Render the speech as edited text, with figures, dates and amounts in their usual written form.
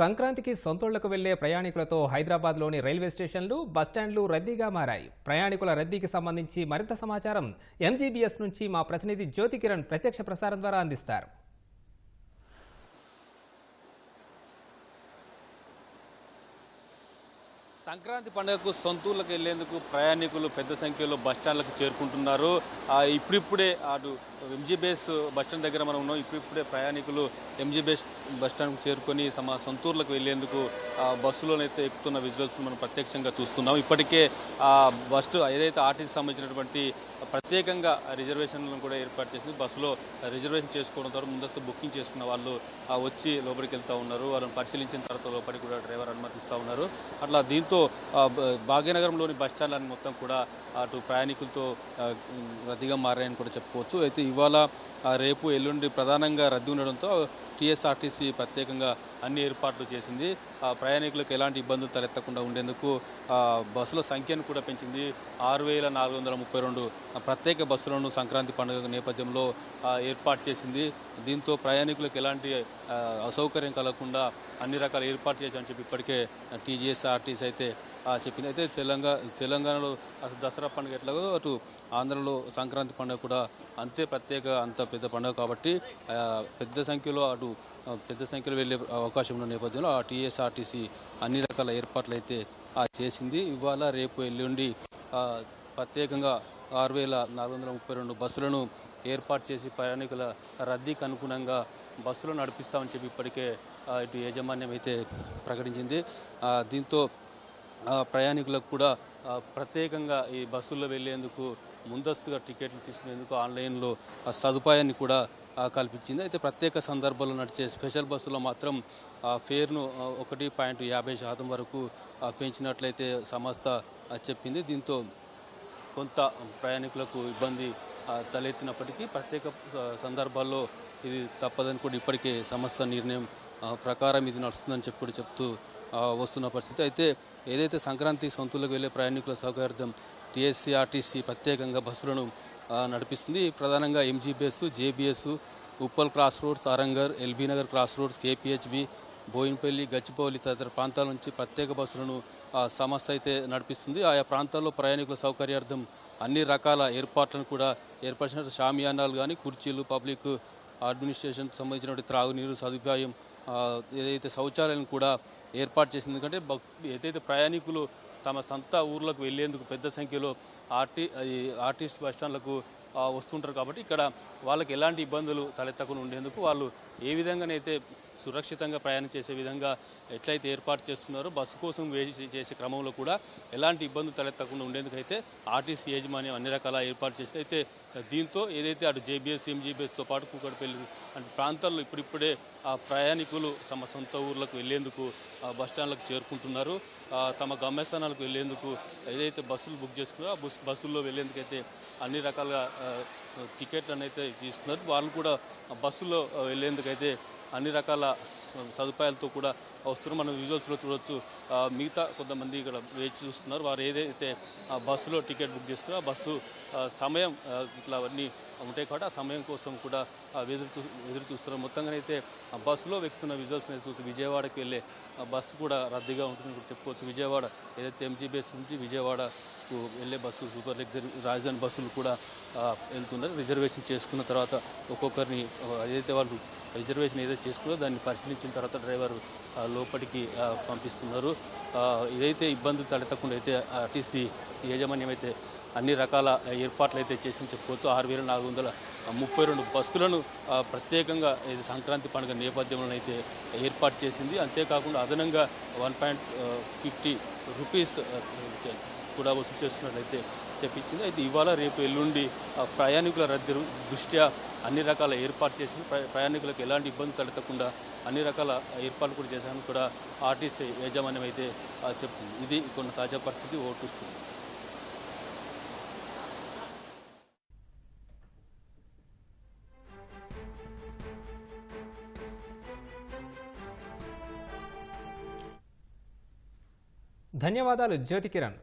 సంక్రాంతికి సొంతూళ్లకు వెళ్లే ప్రయాణికులతో హైదరాబాద్లోని రైల్వే స్టేషన్లు, బస్టాండ్లు రద్దీగా మారాయి. ప్రయాణికుల రద్దీకి సంబంధించి మరింత సమాచారం ఎంజీబీఎస్ నుంచి మా ప్రతినిధి జ్యోతి కిరణ్ ప్రత్యక్ష ప్రసారం ద్వారా అందిస్తారు. సంక్రాంతి పండుగకు సొంతూర్లకు వెళ్లేందుకు ప్రయాణికులు పెద్ద సంఖ్యలో బస్టాండ్లకు చేరుకుంటున్నారు. ఇప్పుడిప్పుడే అటు ఎంజీబీఎస్ బస్టాండ్ దగ్గర మనం ఉన్నాం. ఇప్పుడిప్పుడే ప్రయాణికులు ఎంజీబీఎస్ బస్టాండ్కు చేరుకొని తమ సొంతూర్లకు వెళ్లేందుకు బస్సులోనైతే ఎక్కుతున్న విజువల్స్ మనం ప్రత్యక్షంగా చూస్తున్నాం. ఇప్పటికే బస్సు ఏదైతే ఆర్టీసీ సంబంధించినటువంటి ప్రత్యేకంగా రిజర్వేషన్లను కూడా ఏర్పాటు చేసింది. బస్సులో రిజర్వేషన్ చేసుకోవడం ద్వారా ముందస్తు బుకింగ్ చేసుకున్న వాళ్ళు వచ్చి లోపలికి వెళ్తూ ఉన్నారు. వాళ్ళని పరిశీలించిన తర్వాత లోపలికి కూడా డ్రైవర్ అనుమతిస్తూ ఉన్నారు. అట్లా దీంతో భాగ్యనగరంలోని బస్టాండ్లను మొత్తం కూడా అటు ప్రయాణికులతో రద్దీగా మారాయని కూడా చెప్పుకోవచ్చు. అయితే ఇవాళ రేపు ఎల్లుండి ప్రధానంగా రద్దీ ఉండడంతో టీఎస్ఆర్టీసీ ప్రత్యేకంగా అన్ని ఏర్పాట్లు చేసింది. ప్రయాణికులకు ఎలాంటి ఇబ్బందులు తలెత్తకుండా ఉండేందుకు బస్సుల సంఖ్యను కూడా పెంచింది. 6,432 ప్రత్యేక బస్సులను సంక్రాంతి పండుగ నేపథ్యంలో ఏర్పాటు చేసింది. దీంతో ప్రయాణికులకు ఎలాంటి అసౌకర్యం కలగకుండా అన్ని రకాల ఏర్పాటు చేశామని చెప్పి ఇప్పటికే టీజీఎస్ఆర్టీసీ అయితే చెప్పింది. అయితే తెలంగాణలో దసరా పండుగ ఎట్లాగో అటు ఆంధ్రలో సంక్రాంతి పండుగ కూడా అంతే అంత పెద్ద పండుగ కాబట్టి పెద్ద సంఖ్యలో వెళ్ళే అవకాశం ఉన్న నేపథ్యంలో టీఎస్ఆర్టీసీ అన్ని రకాల ఏర్పాట్లు అయితే చేసింది. ఇవాళ రేపు ఎల్లుండి ప్రత్యేకంగా 6,432 బస్సులను ఏర్పాటు చేసి ప్రయాణికుల రద్దీకి అనుగుణంగా బస్సులు నడిపిస్తామని చెప్పి ఇప్పటికే ఇటు యాజమాన్యం అయితే ప్రకటించింది. దీంతో ప్రయాణికులకు కూడా ప్రత్యేకంగా ఈ బస్సుల్లో వెళ్లేందుకు ముందస్తుగా టికెట్లు తీసుకునేందుకు ఆన్లైన్లో సదుపాయాన్ని కూడా కల్పించింది. అయితే ప్రత్యేక సందర్భాల్లో నడిచే స్పెషల్ బస్సులో మాత్రం ఫేర్ను 1.50% వరకు పెంచినట్లయితే సంస్థ చెప్పింది. దీంతో కొంత ప్రయాణికులకు ఇబ్బంది తలెత్తినప్పటికీ ప్రత్యేక సందర్భాల్లో ఇది తప్పదని కూడా ఇప్పటికే సంస్థ నిర్ణయం ప్రకారం ఇది నడుస్తుందని చెప్తూ వస్తున్న పరిస్థితి. అయితే ఏదైతే సంక్రాంతి సొంతూర్లకు వెళ్లే ప్రయాణికుల సౌకర్యార్థం టీఎస్ఆర్టీసీ ప్రత్యేకంగా బస్సులను నడిపిస్తుంది. ప్రధానంగా MGBS, JBS, Uppal cross roads, Aramghar, LB Nagar cross roads, KPHB, Bowenpally, Gachibowli తదితర ప్రాంతాల నుంచి ప్రత్యేక బస్సులను సంస్థ అయితే నడిపిస్తుంది. ఆయా ప్రాంతాల్లో ప్రయాణికుల సౌకర్యార్థం అన్ని రకాల ఏర్పాట్లను కూడా ఏర్పరిచిన షామియానాలు కానీ, కుర్చీలు, పబ్లిక్ అడ్మినిస్ట్రేషన్కి సంబంధించినటువంటి త్రాగునీరు సదుపాయం, ఏదైతే శౌచాలయాలను కూడా ఏర్పాటు చేసింది. ఎందుకంటే ఏదైతే ప్రయాణికులు తమ సొంత ఊర్లకు వెళ్లేందుకు పెద్ద సంఖ్యలో ఆర్టీసీ బస్టాండ్లకు వస్తుంటారు కాబట్టి ఇక్కడ వాళ్ళకి ఎలాంటి ఇబ్బందులు తలెత్తకుండా ఉండేందుకు వాళ్ళు ఏ విధంగానైతే సురక్షితంగా ప్రయాణం చేసే విధంగా ఎట్లయితే ఏర్పాటు చేస్తున్నారో బస్సు కోసం వేచి చేసే క్రమంలో కూడా ఎలాంటి ఇబ్బందులు తలెత్తకుండా ఉండేందుకైతే ఆర్టీసీ యాజమాన్యం అన్ని రకాల ఏర్పాటు చేస్తే అయితే దీంతో ఏదైతే అటు జేబీఎస్, ఎంజీబీఎస్తో పాటు కూకట్పల్లి అంటే ప్రాంతాల్లో ఇప్పుడిప్పుడే ప్రయాణికులు తమ సొంత ఊర్లకు వెళ్లేందుకు బస్టాండ్లకు చేరుకుంటున్నారు. తమ గమ్యస్థానాలకు వెళ్లేందుకు ఏదైతే బస్సులు బుక్ చేసుకున్నారో బస్సుల్లో వెళ్లేందుకైతే అన్ని రకాల టికెట్లను అయితే తీసుకున్నారు. వాళ్ళు కూడా బస్సులో వెళ్లేందుకైతే అన్ని రకాల సదుపాయాలతో కూడా వస్తున్నారు. మనం విజువల్స్లో చూడవచ్చు. మిగతా కొంతమంది ఇక్కడ వేచి చూస్తున్నారు. వారు ఏదైతే బస్సులో టికెట్ బుక్ చేసుకున్నారో ఆ బస్సు సమయం ఇట్లా అవన్నీ ఉంటాయి కాబట్టి ఆ సమయం కోసం కూడా ఎదురు చూస్తున్నారు. మొత్తంగానైతే బస్సులో వెక్కుతున్న విజువల్స్ చూస్తూ విజయవాడకి వెళ్ళే బస్సు కూడా రద్దీగా ఉంటుందని కూడా చెప్పుకోవచ్చు. విజయవాడ ఏదైతే ఎంజీబీఎస్ నుంచి విజయవాడకు వెళ్ళే బస్సు సూపర్ లగ్జరీ రాజధాని బస్సులు కూడా వెళ్తున్నారు. రిజర్వేషన్ చేసుకున్న తర్వాత ఒక్కొక్కరిని ఏదైతే వాళ్ళు రిజర్వేషన్ ఏదైతే చేసుకున్నారో దాన్ని పరిశీలించిన తర్వాత డ్రైవర్ లోపలికి పంపిస్తున్నారు. ఏదైతే ఇబ్బందులు తలెత్తకుండా అయితే ఆర్టీసీ యాజమాన్యం అయితే అన్ని రకాల ఏర్పాట్లు అయితే చేసిందని చెప్పుకోవచ్చు. 6,432 బస్సులను ప్రత్యేకంగా ఇది సంక్రాంతి పండుగ నేపథ్యంలో అయితే ఏర్పాటు చేసింది. అంతేకాకుండా అదనంగా 1.50 రూపీస్ కూడా వసూలు చేస్తున్నట్లయితే చెప్పించింది. అయితే ఇవాళ రేపు ఎల్లుండి ప్రయాణికుల రద్దీ దృష్ట్యా అన్ని రకాల ఏర్పాటు చేసింది. ప్రయాణికులకు ఎలాంటి ఇబ్బంది తలెత్తకుండా అన్ని రకాల ఏర్పాట్లు కూడా చేశామని కూడా ఆర్టీసీ యాజమాన్యం అయితే చెప్తుంది. ఇది కొన్ని తాజా పరిస్థితి. Vote studio. ధన్యవాదాలు జ్యోతి కిరణ్.